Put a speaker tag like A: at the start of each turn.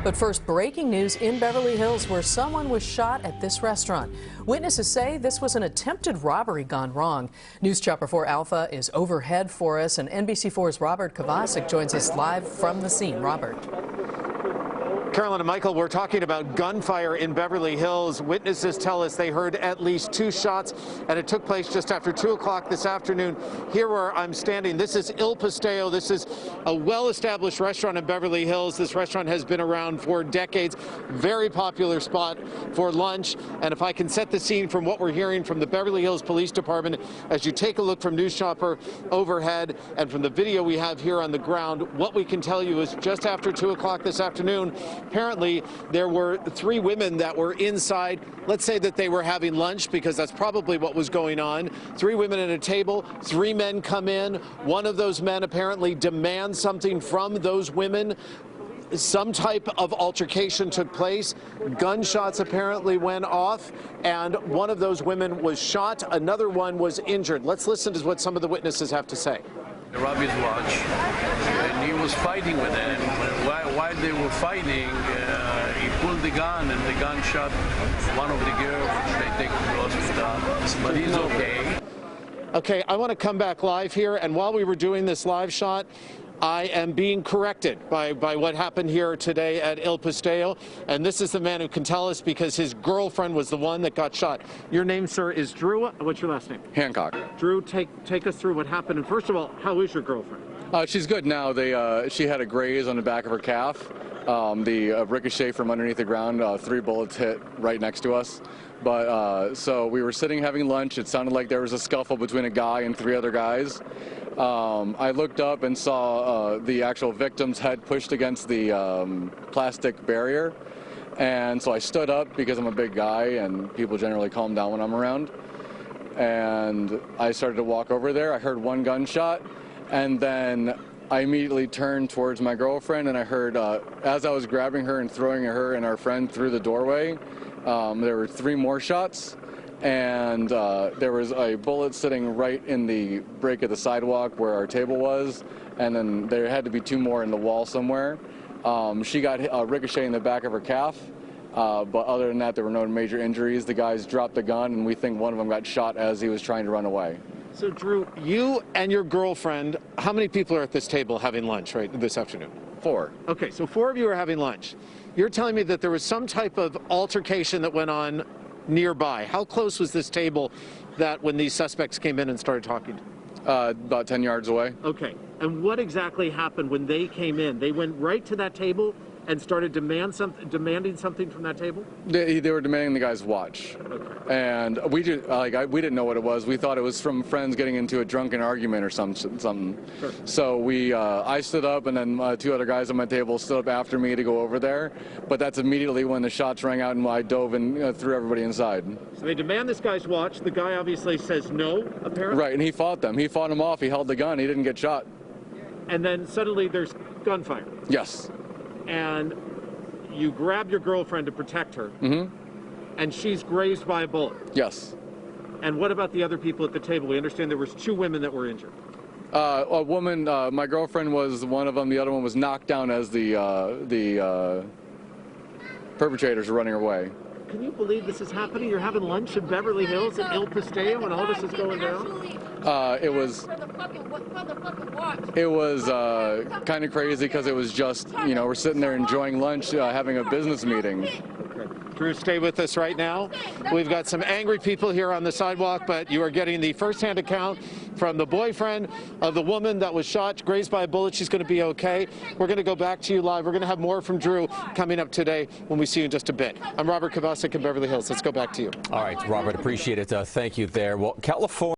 A: But first, breaking news in Beverly Hills where someone was shot at this restaurant. Witnesses say this was an attempted robbery gone wrong. News Chopper 4 Alpha is overhead for us, and NBC4's Robert Kovacik joins us live from the scene. Robert.
B: Carolyn and Michael, we're talking about gunfire in Beverly Hills. Witnesses tell us they heard at least 2 shots, and it took place just after 2 o'clock this afternoon. Here where I'm standing, this is Il Pastel. This is a well-established restaurant in Beverly Hills. This restaurant has been around for decades. Very popular spot for lunch. And if I can set the scene from what we're hearing from the Beverly Hills Police Department, as you take a look from News Chopper overhead and from the video we have here on the ground, what we can tell you is just after 2 o'clock this afternoon, apparently there were 3 women that were inside. Let's say that they were having lunch, because that's probably what was going on. 3 women at a table, 3 men come in. One of those men apparently demands something from those women. Some type of altercation took place. Gunshots apparently went off, and one of those women was shot. Another one was injured. Let's listen to what some of the witnesses have to say.
C: He robbed his watch, and he was fighting with them. While they were fighting, he pulled the gun, and the gun shot one of the girls. They take him to the hospital, but he's okay.
B: Okay, I want to come back live here, and while we were doing this live shot, I am being corrected by what happened here today at Il Pastel, and this is the man who can tell us, because his girlfriend was the one that got shot. Your name, sir, is Drew. What's your last name?
D: Hancock.
B: Drew, take us through what happened. And first of all, how is your girlfriend?
D: She's good now. She had a graze on the back of her calf. The ricochet from underneath the ground, 3 bullets hit right next to us. But so we were sitting having lunch. It sounded like there was a scuffle between a guy and 3 other guys. I looked up and saw the actual victim's head pushed against the plastic barrier. And so I stood up, because I'm a big guy and people generally calm down when I'm around. And I started to walk over there. I heard 1 gunshot, and then I immediately turned towards my girlfriend, and I heard, as I was grabbing her and throwing her and our friend through the doorway, there were 3 more shots. And there was a bullet sitting right in the break of the sidewalk where our table was, and then there had to be 2 more in the wall somewhere. She got a ricochet in the back of her calf, but other than that, there were no major injuries. The guys dropped the gun, and we think one of them got shot as he was trying to run away.
B: So, Drew, you and your girlfriend, how many people are at this table having lunch right this afternoon?
D: 4.
B: Okay, so 4 of you are having lunch. You're telling me that there was some type of altercation that went on nearby. How close was this table that when these suspects came in and started talking?
D: About 10 yards away.
B: Okay, and what exactly happened when they came in? They went right to that table and started demanding something from that table?
D: They were demanding the guy's watch.
B: Okay.
D: And we we didn't know what it was. We thought it was from friends getting into a drunken argument or something.
B: Sure.
D: So I stood up, and then 2 other guys on my table stood up after me to go over there. But that's immediately when the shots rang out, and I dove and threw everybody inside.
B: So they demand this guy's watch. The guy obviously says no, apparently.
D: Right, and he fought them. He fought him off. He held the gun. He didn't get shot.
B: And then suddenly there's gunfire.
D: Yes.
B: And you grab your girlfriend to protect her, and she's grazed by a bullet.
D: Yes.
B: And what about the other people at the table? We understand there was 2 women that were injured.
D: A woman, my girlfriend was one of them. The other one was knocked down as the perpetrators were running away.
B: Can you believe this is happening? You're having lunch in Beverly Hills at Il Pastel and all this is going down?
D: It was kind of crazy, because it was just, we're sitting there enjoying lunch, having a business meeting.
B: Okay. Drew, stay with us right now. We've got some angry people here on the sidewalk, but you are getting the first-hand account from the boyfriend of the woman that was shot, grazed by a bullet. She's going to be okay. We're going to go back to you live. We're going to have more from Drew coming up today when we see you in just a bit. I'm Robert Kovacik in Beverly Hills. Let's go back to you.
E: All right, Robert, appreciate it. Thank you there. Well, California.